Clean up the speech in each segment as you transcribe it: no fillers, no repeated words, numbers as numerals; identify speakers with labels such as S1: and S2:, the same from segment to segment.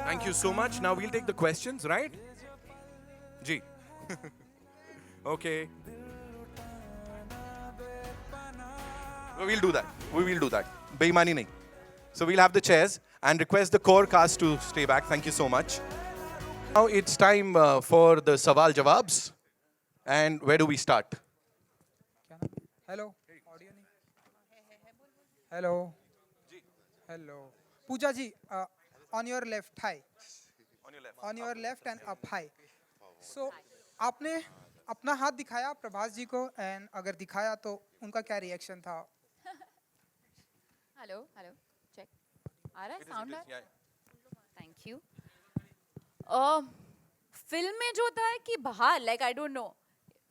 S1: Thank you so much. Now we'll take the questions, right? Ji. Okay. We'll do that. We will do that. Beimani nahi. So we'll have the chairs and request the core cast to stay back. Thank you so much. Now it's time for the Sawal Jawabs. And where do we start?
S2: Hello. Audio नहीं. Hello. Hello. Pooja ji, on your left, hi.
S1: On your left.
S2: On your left and up, hi. So, आपने अपना हाथ दिखाया प्रभास जी को and अगर दिखाया तो उनका क्या रिएक्शन था?
S3: हेलो हेलो चेक आ रहा है साउंड आ रहा है थैंक यू फिल्म में जो था कि बाहर like I don't know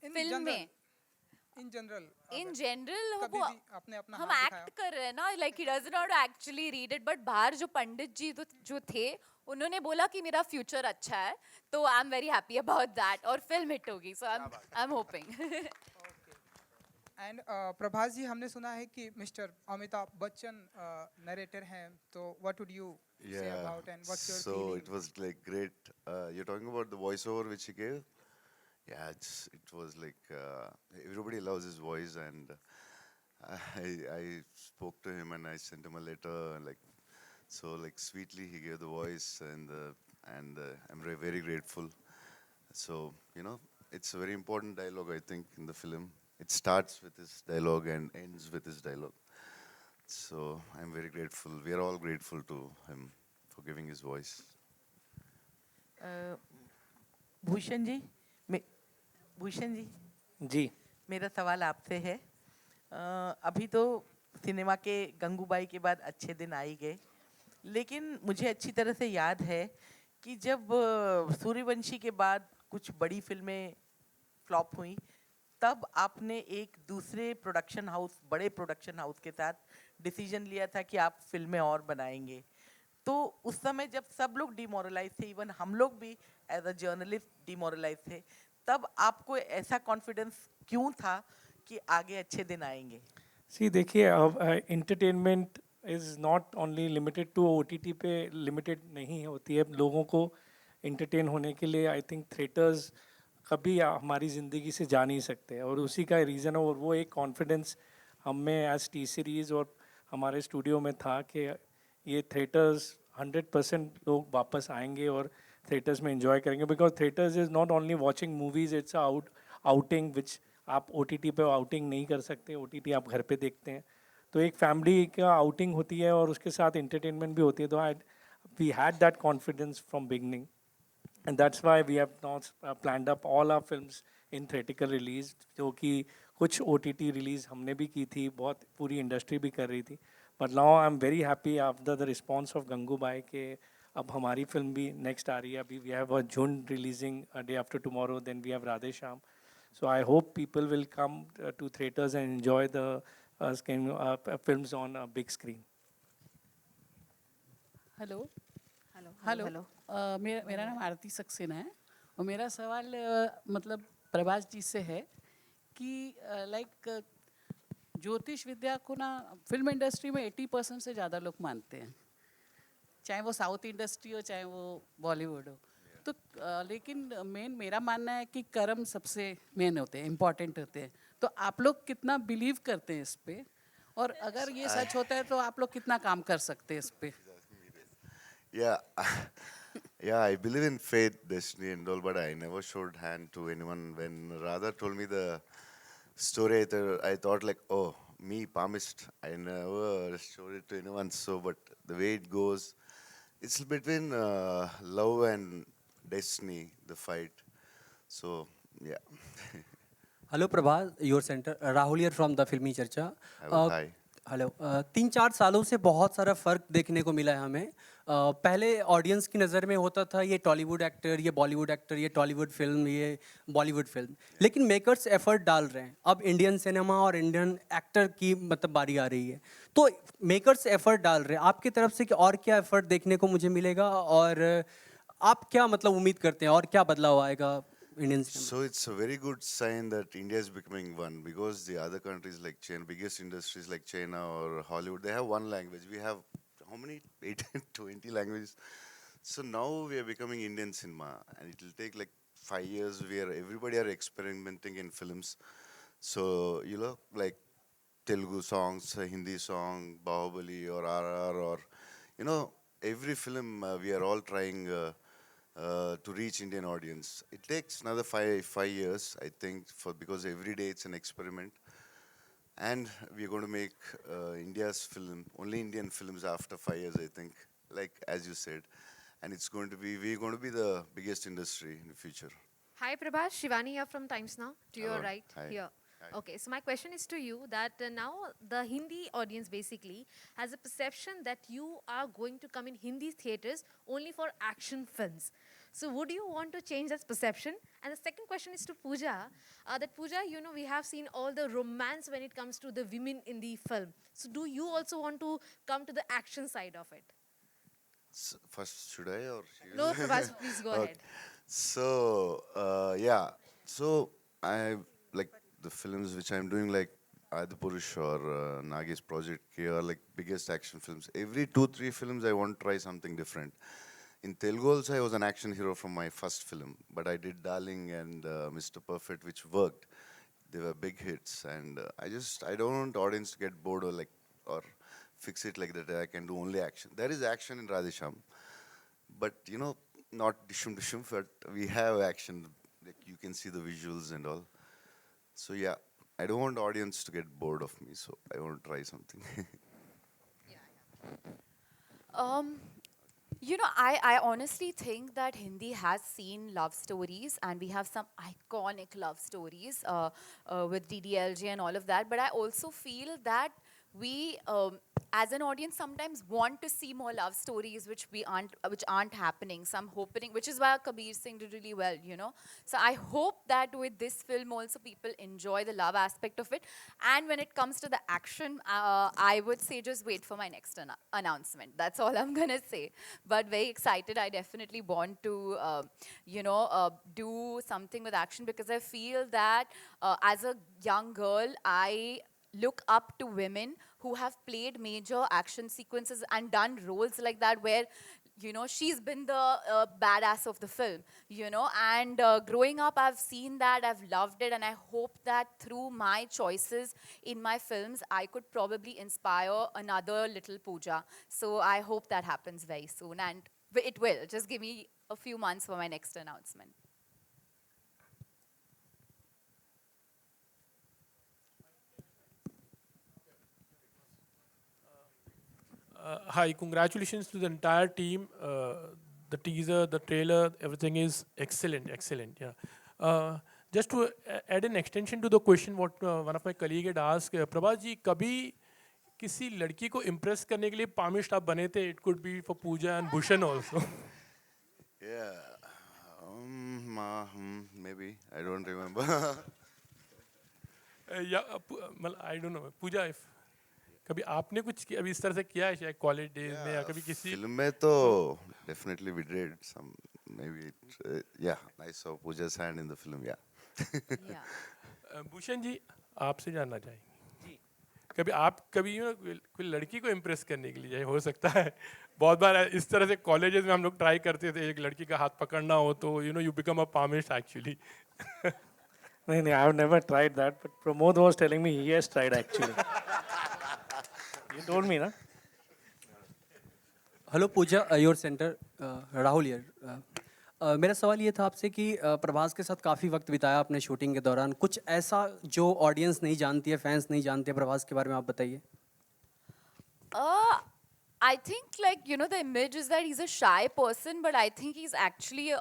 S3: film में
S2: इन जनरल
S3: इन जनरल
S2: कभी भी आपने अपना
S3: हम
S2: हाथ
S3: एक्ट कर रहे हैं ना like he does not actually read it but बाहर जो पंडित जी जो थे उन्होंने बोला कि मेरा फ्यूचर अच्छा है तो I am very happy about that और फिल्म हिट होगी so I am hoping
S2: and Prabhas ji हमने सुना है कि मिस्टर अमिताभ बच्चन नरेटर हैं तो what would you say about and what's your
S4: So
S2: feeling?
S4: it was like great. You're talking about the voiceover which he gave? Yeah, it was like everybody loves his voice, and I spoke to him and I sent him a letter, like so like sweetly he gave the voice, and I'm very grateful. So it's a very important dialogue, I think, in the film. It starts with his dialogue and ends with his dialogue. So I'm very grateful. We are all grateful to him for giving his voice.
S5: Bhushan ji Bhushan ji
S6: ji
S5: मेरा सवाल आपसे है अभी तो cinema के गंगूबाई के बाद अच्छे दिन आ ही गए लेकिन मुझे अच्छी तरह से याद है कि जब सूर्यवंशी के बाद कुछ बड़ी फिल्में फ्लॉप हुई तब आपने एक दूसरे प्रोडक्शन हाउस बड़े प्रोडक्शन हाउस के साथ डिसीजन लिया था कि आप फिल्में और बनाएंगे तो उस समय जब सब लोग डिमोरलाइज थे इवन हम लोग भी एज अ जर्नलिस्ट डिमोरलाइज थे तब आपको ऐसा कॉन्फिडेंस क्यों था कि आगे अच्छे दिन आएंगे
S6: सी देखिए अब entertainment is not only limited to OTT पे लिमिटेड नहीं होती है लोगों को एंटरटेन होने के लिए आई थिंक थिएटर्स कभी हमारी ज़िंदगी से जा नहीं सकते और उसी का रीज़न है और वो एक कॉन्फिडेंस हम में एज टी सीरीज़ और हमारे स्टूडियो में था कि ये थिएटर्स 100% लोग वापस आएंगे और थिएटर्स में एंजॉय करेंगे because theatres is not only watching movies it's outing which आप OTT पे आउटिंग नहीं कर सकते OTT आप घर पे देखते हैं तो एक फैमिली का आउटिंग होती है और उसके साथ एंटरटेनमेंट भी होती है तो we had that confidence from beginning and that's why we have now planned up all our films in theatrical release जो कि कुछ OTT release हमने भी की थी बहुत पूरी इंडस्ट्री भी कर रही थी but now I'm very happy after the response of Gangubai के अब हमारी फिल्म भी नेक्स्ट आ रही है अभी we have a June releasing a day after tomorrow then we have Radhe Shyam so I hope people will come to theaters and enjoy the films on a big screen.
S7: Hello
S3: hello
S7: hello मेरा नाम आरती सक्सेना है और मेरा सवाल मतलब प्रभास जी से है कि लाइक ज्योतिष विद्या को ना फिल्म इंडस्ट्री में 80% से ज़्यादा लोग मानते हैं चाहे वो साउथ इंडस्ट्री हो चाहे वो बॉलीवुड हो तो लेकिन मेरा मानना है कि कर्म सबसे मेन होते हैं इम्पॉर्टेंट होते हैं तो आप लोग कितना बिलीव करते हैं इस पे और अगर ये सच होता है तो आप लोग कितना काम कर सकते हैं इस पे
S4: Yeah, yeah, I believe in fate, destiny, and all, but I never showed hand to anyone. When Radha told me the story, I thought like, oh, me, palmist. I never showed it to anyone. So, but the way it goes, it's between love and destiny, the fight. So, yeah.
S8: Hello Prabhas your centre Rahul here from the फिल्मी चर्चा
S4: Hi.
S8: Hello 3-4 सालों से बहुत सारा फ़र्क देखने को मिला है हमें पहले ऑडियंस की नज़र में होता था ये टॉलीवुड एक्टर ये बॉलीवुड एक्टर ये टॉलीवुड फिल्म ये बॉलीवुड फिल्म लेकिन मेकर्स एफर्ट डाल रहे हैं अब इंडियन सिनेमा और इंडियन एक्टर की मतलब बारी आ रही है तो मेकर्स एफर्ट डाल रहे हैं आपकी तरफ से कि और क्या एफर्ट देखने को मुझे मिलेगा और आप क्या मतलब उम्मीद करते हैं और क्या बदलाव आएगा Indian cinema?
S4: So it's a very good sign that India is becoming one because the other countries like China, biggest industries like China or Hollywood, they have one language. We have how many? 18, 20 languages. So now we are becoming Indian cinema, and it will take like 5 years where everybody are experimenting in films. So like Telugu songs, Hindi song, Bahubali or RR or every film we are all trying to reach Indian audience. It takes another five years, I think, for because every day it's an experiment. And we're going to make India's film, only Indian films after 5 years, I think, like as you said. And we're going to be the biggest industry in the future.
S9: Hi Prabhas, Shivani here from Times Now, to your
S4: Hello.
S9: right
S4: Hi.
S9: here.
S4: Hi.
S9: Okay, so my question is to you that now the Hindi audience basically has a perception that you are going to come in Hindi theaters only for action films. So would you want to change that perception? And the second question is to Pooja, that Pooja, we have seen all the romance when it comes to the women in the film. So do you also want to come to the action side of it?
S4: First, should I or
S9: No, Prabhas, please go
S4: Okay.
S9: ahead.
S4: So, yeah. So, I like the films which I'm doing, like Adipurush or Nagi's project here, are like biggest action films. Every 2-3 films, I want to try something different. In Telugu also, I was an action hero from my first film, but I did Darling and Mr. Perfect, which worked. They were big hits, and I don't want audience to get bored or fix it like that. I can do only action. There is action in Radhe Shyam, but not dishum dishum, but we have action. Like you can see the visuals and all. So yeah, I don't want audience to get bored of me, so I want to try something.
S3: I honestly think that Hindi has seen love stories, and we have some iconic love stories with DDLJ and all of that. But I also feel that we, as an audience, sometimes want to see more love stories which aren't happening. So I'm hoping, which is why Kabir Singh did really well, So I hope that with this film also people enjoy the love aspect of it. And when it comes to the action, I would say just wait for my next announcement. That's all I'm gonna say. But very excited. I definitely want to, do something with action, because I feel that as a young girl, I look up to women who have played major action sequences and done roles like that, where she's been the badass of the film, and growing up I've seen that, I've loved it, and I hope that through my choices in my films I could probably inspire another little Pooja. So I hope that happens very soon, and it will. Just give me a few months for my next announcement.
S10: Hi, congratulations to the entire team. The teaser, the trailer, everything is excellent, excellent. Yeah. Just to add an extension to the question, what one of my colleague had asked, Prabhas ji, कभी किसी लड़की को impress करने के लिए palmist आप बने थे? It could be for Pooja and Bhushan also.
S4: Yeah, maybe I don't remember.
S10: Yeah, I don't know. Pooja, if कभी आपने कुछ अभी इस तरह से किया है शायद कॉलेज डेज में या कभी किसी
S4: Film में तो definitely we did some, maybe yeah, I saw Pooja's hand in the film. Yeah.
S3: Yeah.
S10: Bhushan ji आपसे जानना चाहेंगे कभी आप कोई लड़की को इम्प्रेस करने के लिए हो सकता है बहुत बार इस तरह से कॉलेजेस में हम लोग ट्राई करते थे एक लड़की का हाथ पकड़ना हो तो you become a palmist actually
S6: नहीं, I have never tried that, but Pramod was telling me he has tried actually. You told me, na?
S8: Hello Pooja, your centre Rahul यार। मेरा सवाल ये था आपसे कि प्रभास के साथ काफ़ी वक्त बिताया आपने शूटिंग के दौरान, कुछ ऐसा जो ऑडियंस नहीं जानती है, फैंस नहीं जानते प्रभास के बारे में, आप बताइए।
S3: I think, the image is that he's a shy person, but I think he's actually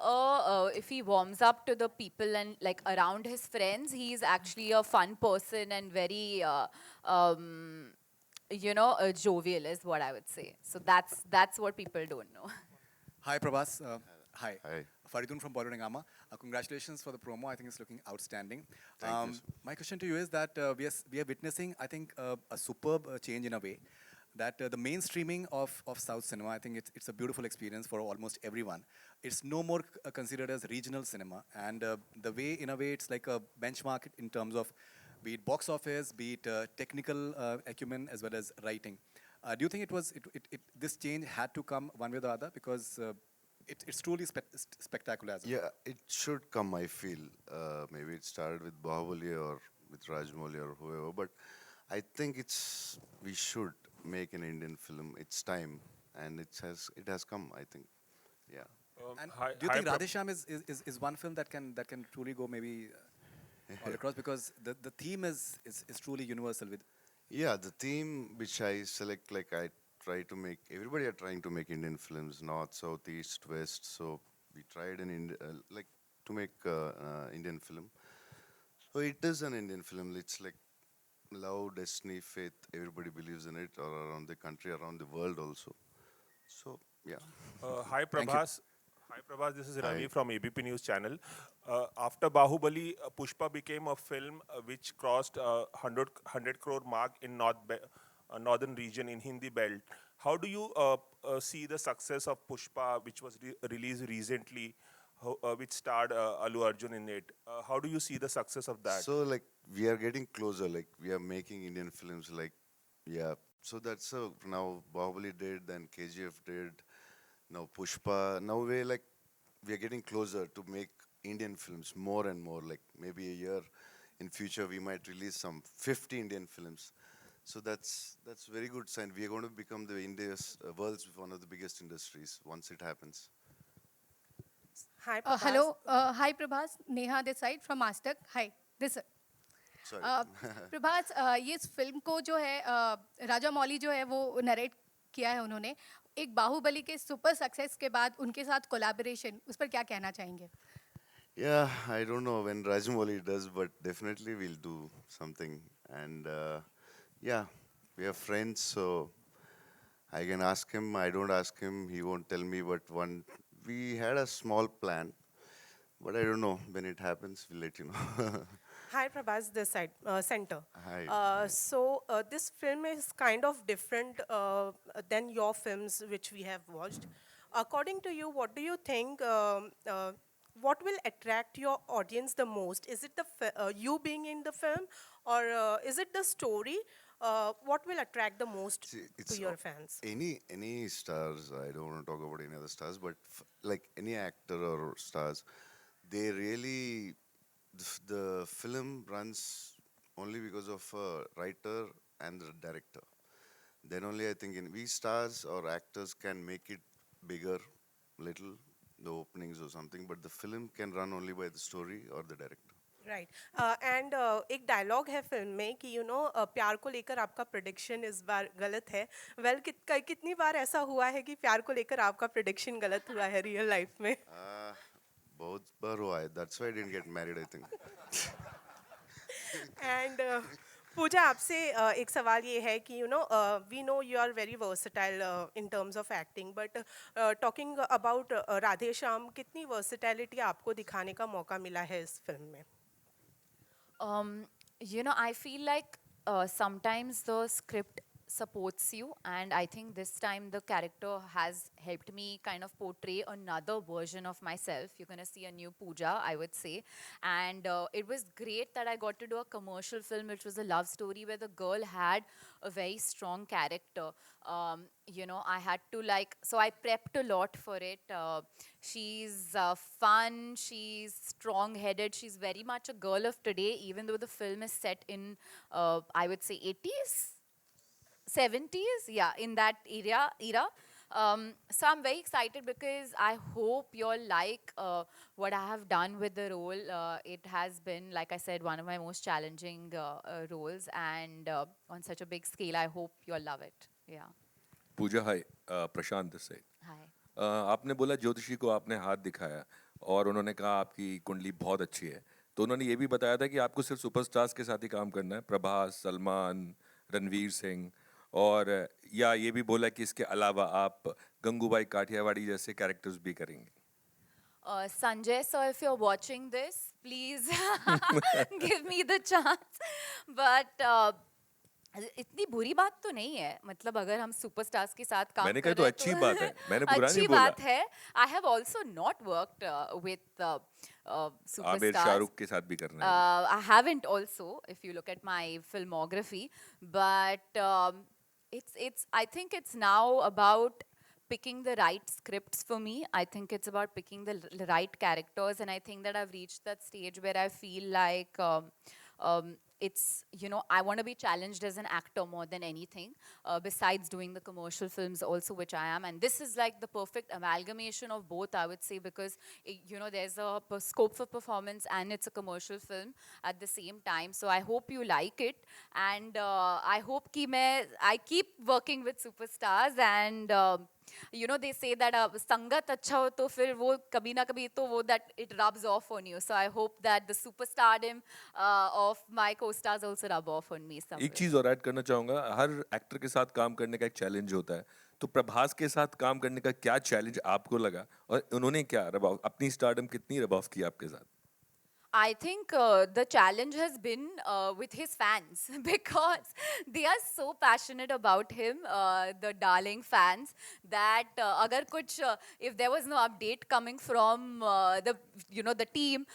S3: if he warms up to the people and around his friends, he's actually a fun person and very, jovial is what I would say. So that's what people don't know.
S11: Hi, Prabhas. Hi.
S4: Hi.
S11: Faridun from Bollywood Hangama. Congratulations for the promo. I think it's looking outstanding.
S4: Thank you.
S11: My question to you is that we are witnessing, I think, a superb change in a way. That the mainstreaming of South cinema, I think it's a beautiful experience for almost everyone. It's no more considered as regional cinema. And the way, in a way, it's like a benchmark in terms of be it box office, be it technical acumen, as well as writing. Do you think this change had to come one way or the other? Because it's truly spectacular as well.
S4: Yeah, it should come, I feel. Maybe it started with Bahubali or with Rajmouli or whoever, but I think we should make an Indian film. It's time, and it has come, I think. Yeah.
S11: And
S10: Hi-
S11: do you
S10: hi,
S11: think
S10: Prab-
S11: Radhe Shyam is one film that can truly go maybe all across, because the theme is truly universal with.
S4: Yeah, the theme which I select, like I try to make, everybody are trying to make Indian films, north, south, east, west. So we tried like to make Indian film. So it is an Indian film. It's like love, destiny, faith. Everybody believes in it, or around the country, around the world also. So yeah.
S10: Hi
S11: Thank you.
S10: Prabhas. Hi Prabhas, this is Ravi
S4: Hi.
S10: from ABP News Channel. After Bahubali, Pushpa became a film which crossed 100 crore mark in northern region in Hindi belt. How do you see the success of Pushpa, which was released recently, which starred Allu Arjun in it? How do you see the success of that?
S4: So like we are getting closer. Like we are making Indian films. Like yeah. So that's now Bahubali did, then KGF did, now Pushpa. Now we are getting closer to make Indian films more and more. Like maybe a year in future we might release some 50 Indian films. So that's very good sign. We are going to become the India's world's one of the biggest industries once it happens.
S12: Hi, Prabhas.
S13: Hello. Hi, Prabhas. Neha this side from Mastak. Hi. This
S4: Sorry.
S13: Prabhas ये इस film को जो है राजा मौली जो है वो narrate किया है उन्होंने एक बाहुबली के सुपर सक्सेस के बाद उनके साथ कोलैबोरेशन उस पर क्या कहना चाहेंगे
S4: Yeah, I don't know when Rajmouli does, but definitely we'll do something. And yeah, we are friends, so I can ask him. I don't ask him, he won't tell me. But we had a small plan, but I don't know when it happens. We'll let you know.
S12: Hi, Prabhas, this side, center.
S4: Hi.
S12: So this film is kind of different than your films which we have watched. According to you, what do you think? What will attract your audience the most? Is it you being in the film, or is it the story? What will attract the most
S4: See,
S12: to your fans?
S4: Any stars, I don't want to talk about any other stars, but like any actor or stars, they really, the film runs only because of a writer and the director. Then only I think we stars or actors can make it bigger, little, the openings or something, but the film can run only by the story or the director.
S12: Right and एक dialogue है film में कि प्यार को लेकर आपका prediction इस बार गलत है वेल कितनी बार ऐसा हुआ है कि प्यार को लेकर आपका प्रेडिक्शन गलत हुआ है रियल लाइफ में
S4: बहुत बार हुआ है, that's why I didn't get married, I think.
S12: And Pooja आपसे एक सवाल ये है कि we know you are very versatile in terms of acting but talking about Radhe Shyam कितनी वर्सटैलिटी आपको दिखाने का मौका मिला है इस फिल्म में
S3: I feel like sometimes the script supports you, and I think this time the character has helped me kind of portray another version of myself. You're going to see a new Pooja, I would say. And it was great that I got to do a commercial film, which was a love story where the girl had a very strong character. I had to so I prepped a lot for it. She's fun, she's strong-headed, she's very much a girl of today, even though the film is set in, I would say, 80s? 70s, yeah, in that era. So I'm very excited because I hope you all like what I have done with the role. It has been, like I said, one of my most challenging roles, and on such a big scale, I hope you all love it. Yeah.
S14: Pooja hi Prashant this side
S3: Hi.
S14: आपने बोला ज्योतिषी को आपने हाथ दिखाया और उन्होंने कहा आपकी कुंडली बहुत अच्छी है तो उन्होंने ये भी बताया था कि आपको सिर्फ सुपरस्टार्स के साथ ही काम करना है प्रभास सलमान रणवीर सिंह और या ये भी बोला कि इसके अलावा आप गंगूबाई काठियावाड़ी जैसे कैरेक्टर्स भी करेंगे
S3: Sanjay sir, if you're watching this, please give me the chance. But इतनी बुरी बात तो नहीं है मतलब अगर हम सुपरस्टार्स के साथ काम
S14: मैंने
S3: कर
S14: कहा तो
S3: रहे
S14: अच्छी बात है मैंने बुरा नहीं बोला
S3: बात है I have also not worked with superstars.
S14: Aamir Shahrukh के साथ भी करना है
S3: I haven't also, if you look at my filmography, but I think it's now about picking the right scripts for me. I think it's about picking the right characters, and I think that I've reached that stage where I feel like it's, you know, I want to be challenged as an actor more than anything, besides doing the commercial films also, which I am. And this is like the perfect amalgamation of both, I would say, because, you know, there's a scope for performance and it's a commercial film at the same time. So I hope you like it, and I hope I keep working with superstars, and you know, they say that sangat acha ho to fir wo kabhi na kabhi to wo that it rubs off on you. So I hope that the superstardom of my co-stars also rub off on me somewhere.
S14: एक चीज और add करना चाहूंगा, हर actor के साथ काम करने का एक चैलेंज होता है, तो प्रभास के साथ काम करने का क्या चैलेंज आपको लगा, और उन्होंने क्या रब अपनी स्टारडम कितनी रब ऑफ की आपके साथ?
S3: I think the challenge has been with his fans because they are so passionate about him, the darling fans, that agar kuch, if there was no update coming from the team,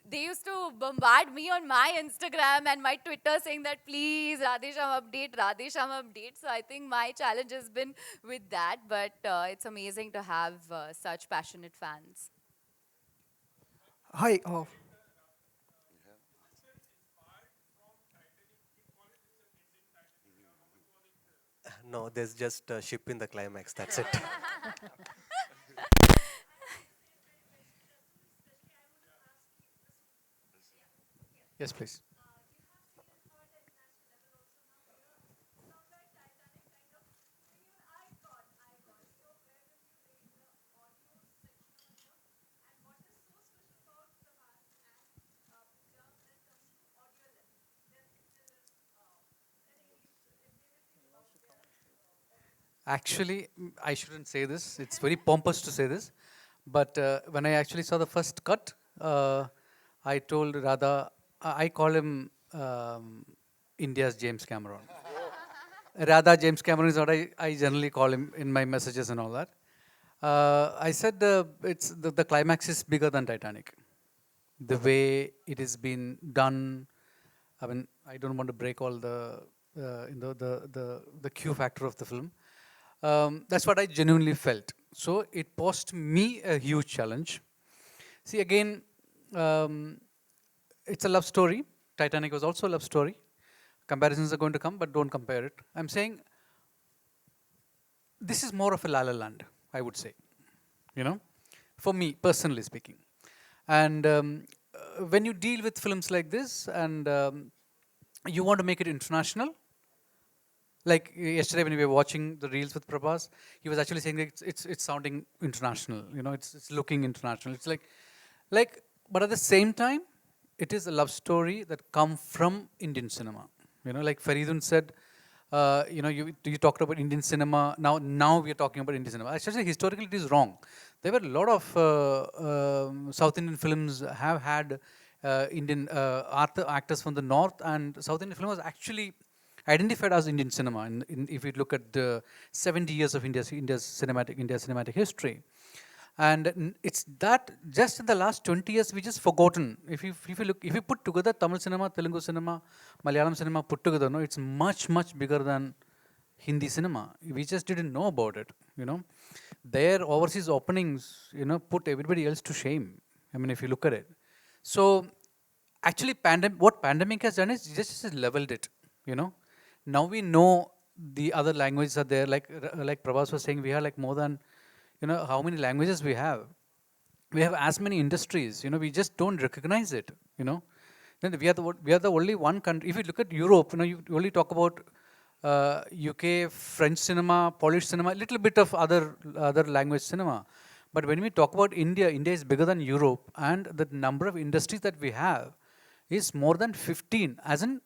S3: they used to bombard me on my Instagram and my Twitter saying that please Radhe Shyam update. So I think my challenge has been with that, but it's amazing to have such passionate fans.
S15: Hi. No, there's just a ship in the climax. That's it. Yes, please. Actually, I shouldn't say this. It's very pompous to say this. But when I actually saw the first cut, I told Radha, I call him India's James Cameron. Radha James Cameron is what I generally call him in my messages and all that. I said the climax is bigger than Titanic. The way it has been done, I mean, I don't want to break all the Q factor of the film. That's what I genuinely felt. So it posed me a huge challenge. See, again, it's a love story. Titanic was also a love story. Comparisons are going to come, but don't compare it. I'm saying this is more of a La La Land, I would say, for me, personally speaking. And when you deal with films like this and you want to make it international, like yesterday when we were watching the reels with Prabhas, he was actually saying that it's sounding international, it's looking international. It's like, but at the same time, it is a love story that come from Indian cinema. Like Faridun said, you talked about Indian cinema. Now we are talking about Indian cinema. Actually, historically, it is wrong. There were a lot of South Indian films have had Indian actors from the north, and South Indian film was actually identified as Indian cinema. If you look at the 70 years of India's cinematic history. And it's that just in the last 20 years we just forgotten. If you put together Tamil cinema, Telugu cinema, Malayalam cinema put together, it's much bigger than Hindi cinema. We just didn't know about it. Their overseas openings, put everybody else to shame. I mean, if you look at it. So actually, what pandemic has done is just leveled it. Now we know the other languages are there. Like Prabhas was saying, we have like more than how many languages we have. We have as many industries. We just don't recognize it. Then we are the only one country. If you look at Europe, you only talk about UK, French cinema, Polish cinema, a little bit of other language cinema. But when we talk about India, India is bigger than Europe, and the number of industries that we have is more than 15. As in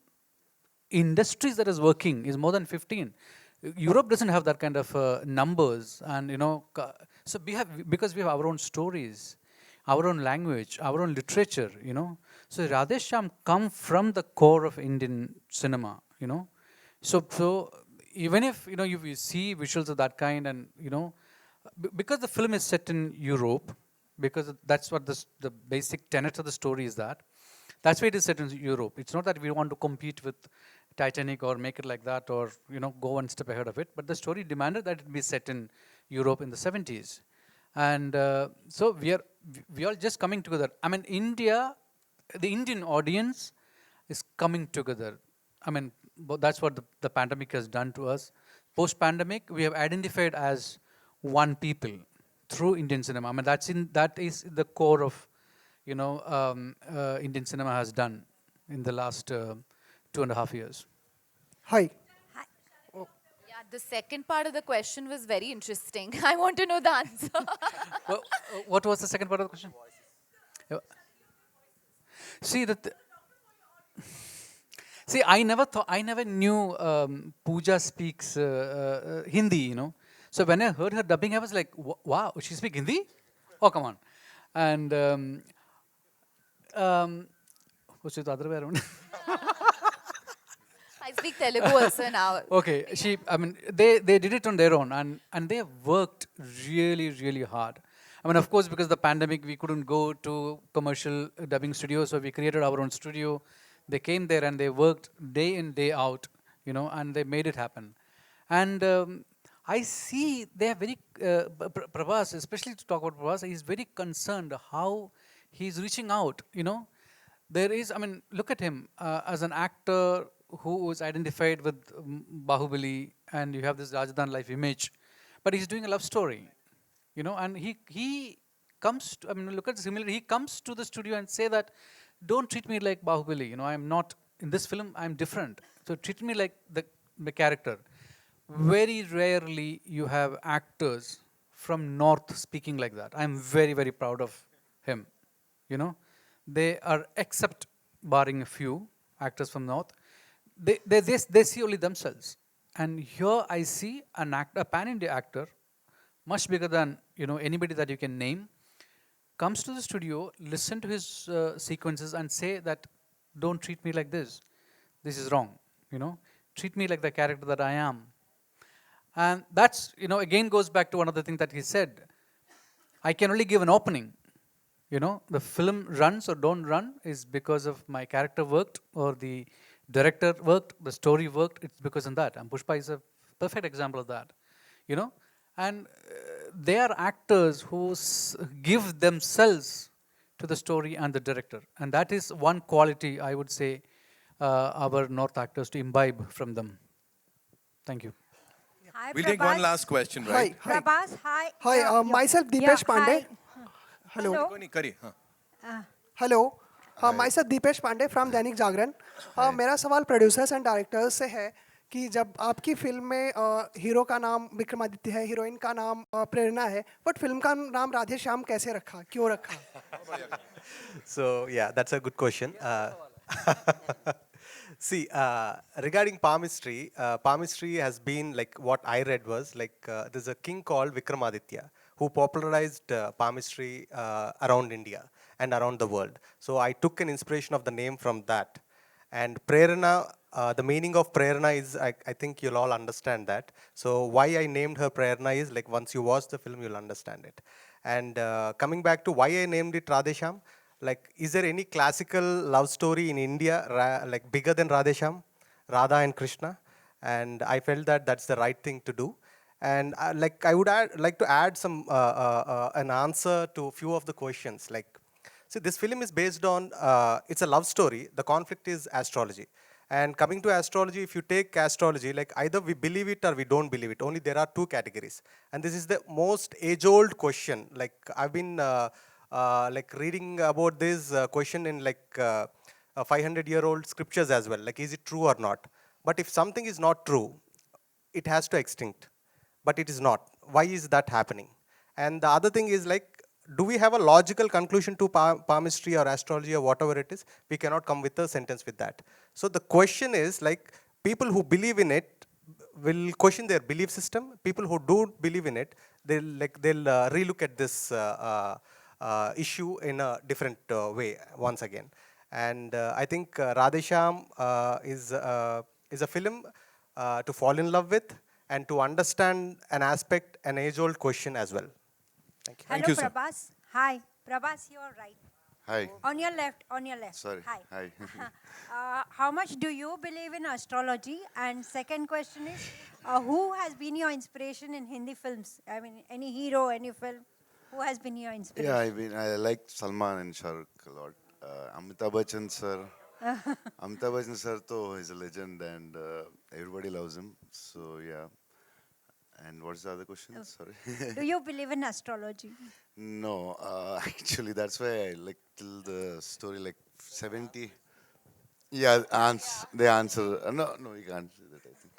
S15: industries that is working is more than 15. Europe doesn't have that kind of numbers, and so because we have our own stories, our own language, our own literature. So Radhe Shyam come from the core of Indian cinema. So even if you see visuals of that kind, and because the film is set in Europe, because that's what the basic tenet of the story is that's why it is set in Europe. It's not that we want to compete with Titanic or make it like that, or go one step ahead of it. But the story demanded that it be set in Europe in the 70s. And so we are just coming together. I mean, India, the Indian audience is coming together. I mean, that's what the pandemic has done to us. Post-pandemic, we have identified as one people through Indian cinema. I mean, that is the core of, Indian cinema has done in the last 2.5 years.
S16: Hi.
S3: Yeah, the second part of the question was very interesting. I want to know the answer.
S15: Well, what was the second part of the question? See that. See, I never knew Pooja speaks Hindi, So when I heard her dubbing, I was like, wow, she speaks Hindi? Oh, come on. And what's the other way around?
S3: I speak Telugu also now.
S15: Okay, they did it on their own, and they have worked really, really hard. I mean, of course, because of the pandemic, we couldn't go to commercial dubbing studios, so we created our own studio. They came there and they worked day in, day out, and they made it happen. And I see they are very, Prabhas, especially to talk about Prabhas, he's very concerned how he's reaching out, There is, look at him as an actor who was identified with Bahubali, and you have this Rajadan life image, but he's doing a love story, and he comes to, look at the similarity, he comes to the studio and say that, don't treat me like Bahubali, I'm not, in this film, I'm different. So treat me like the character. Very rarely you have actors from North speaking like that. I'm very, very proud of him, They are, except barring a few actors from North, they see only themselves. And here I see a pan-India actor, much bigger than, anybody that you can name, comes to the studio, listen to his sequences and say that, don't treat me like this. This is wrong, Treat me like the character that I am. And that's, again goes back to one of the things that he said. I can only give an opening. The film runs or don't run is because of my character worked or the director worked, the story worked, it's because of that. And Pushpa is a perfect example of that, And they are actors who give themselves to the story and the director. And that is one quality, I would say, our North actors to imbibe from them. Thank you.
S9: Hi,
S1: We'll take one last question, right?
S16: Hi.
S9: Prabhas, hi.
S16: Hi, myself Deepesh Pandey. Hello.
S1: Hello.
S16: Hello. myself Deepesh Pandey from Dainik Jagran. मेरा सवाल producers and directors से है कि जब आपकी film में hero का नाम विक्रमादित्य है, हीरोइन का नाम प्रेरणा है, बट फिल्म का नाम राधे श्याम कैसे रखा, क्यों रखा?
S17: So yeah, that's a good question. See, regarding palmistry, palmistry has been like what I read was like there's a king called Vikramaditya who popularized palmistry around India and around the world. So I took an inspiration of the name from that. And Prerana, the meaning of Prerana is, I think you'll all understand that. So why I named her Prerana is like once you watch the film, you'll understand it. And coming back to why I named it Radhesham, like is there any classical love story in India like bigger than Radhesham, Radha and Krishna? And I felt that that's the right thing to do. And I would like to add some an answer to a few of the questions. Like, see, this film is based on it's a love story. The conflict is astrology. And coming to astrology, if you take astrology, like either we believe it or we don't believe it. Only there are two categories. And this is the most age-old question. Like I've been like reading about this question in like 500-year-old scriptures as well. Like, is it true or not? But if something is not true, it has to extinct. But it is not. Why is that happening? And the other thing is like, do we have a logical conclusion to palmistry or astrology or whatever it is? We cannot come with a sentence with that. So the question is like, people who believe in it will question their belief system. People who don't believe in it, they'll relook at this issue in a different way once again. And I think Radhesham is a film to fall in love with and to understand an aspect, an age-old question as well. Thank you.
S18: Hello,
S1: Thank you, sir.
S18: Prabhas. Hi, Prabhas, you're right.
S4: Hi.
S18: On your left, on your left.
S4: Sorry.
S18: Hi.
S4: Hi.
S18: How much do you believe in astrology? And second question is, who has been your inspiration in Hindi films? I mean, any hero, any film? Who has been your inspiration?
S4: I like Salman and Shah Rukh a lot. Amitabh Bachchan sir. Amitabh Bachchan sir to is a legend and everybody loves him. So yeah. And what's the other question? Sorry.
S18: Do you believe in astrology?
S4: No, actually that's why I like till the story like 70. Yeah, they answer. No, you can't say that. I think.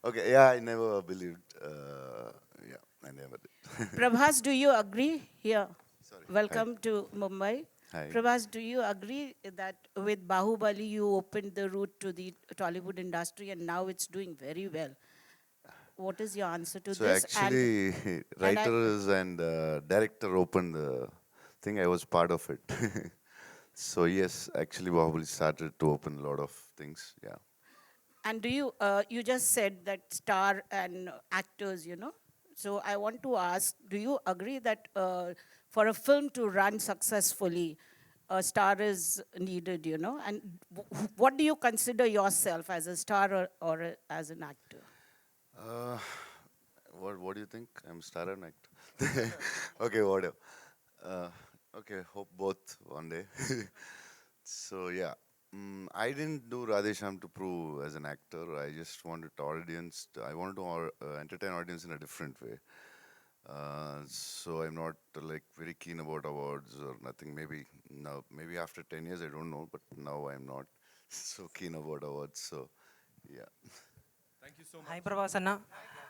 S4: Okay, yeah, I never believed. Yeah, I never did.
S19: Prabhas, do you agree here?
S4: Sorry.
S19: Welcome to Mumbai.
S4: Hi.
S19: Prabhas, do you agree that with Bahubali you opened the route to the Tollywood industry and now it's doing very well? What is your answer to
S4: So
S19: this?
S4: actually, writers and director opened the thing. I was part of it. So yes, actually, Bahubali started to open a lot of things. Yeah.
S19: And do you, you just said that star and actors, you know. So I want to ask, do you agree that for a film to run successfully, a star is needed, you know? And what do you consider yourself as a star or as an actor?
S4: What do you think? I'm a star and actor. Okay, whatever. Okay, hope both one day. So yeah, I didn't do Radhe Shyam to prove as an actor. I just wanted audience. I wanted to entertain audience in a different way. So I'm not like very keen about awards or nothing. Maybe now, maybe after 10 years, I don't know. But now I'm not so keen about awards. So yeah.
S20: Thank you so much. Hi, Prabhas Anna.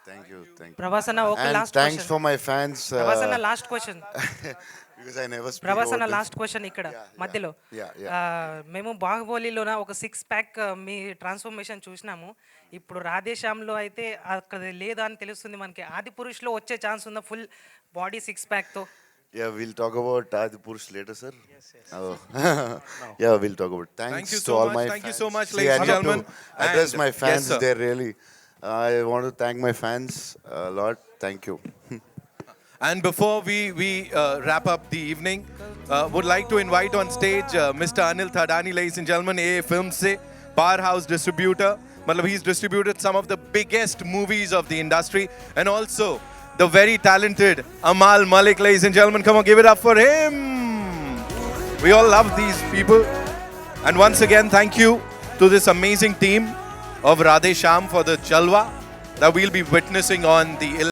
S4: Thank you.
S20: Prabhas Anna, okay,
S4: and
S20: last
S4: thanks
S20: question.
S4: for my fans.
S20: Prabhas Anna, last question.
S4: Because I never speak
S20: Prabhas
S4: about
S20: Anna,
S4: this.
S20: last question ఇక్కడ మధ్యలో మేము బాహుబలిలోన ఒక 6-pack మీ transformation చూసినాము. ఇప్పుడు రాధేశ్యామ్లో అయితే అక్కడ లేదా అని తెలుస్తుంది మనకి. ఆది పురుష్లో వచ్చే ఛాన్స్ ఉందా ఫుల్ బాడీ 6-pack తో?
S4: Yeah, we'll talk about Adi Purush later, sir. Oh. Yeah, we'll talk about it. Thanks
S1: you
S4: to
S1: so
S4: all
S1: much.
S4: my
S1: Thank you
S4: fans.
S1: so much,
S4: See,
S1: ladies
S4: I
S1: and
S4: need
S1: gentlemen.
S4: to address
S1: And
S4: my
S1: yes,
S4: fans.
S1: sir.
S4: They're really. I want to thank my fans a lot. Thank you.
S1: And before we wrap up the evening, would like to invite on stage Mr. Anil Thadani, ladies and gentlemen, A Film Se, powerhouse distributor. Matlab, he's distributed some of the biggest movies of the industry, and also the very talented Amal Malik, ladies and gentlemen. Come on, give it up for him. We all love these people. And once again, thank you to this amazing team of Radhe Shyam for the Jalwa that we'll be witnessing on the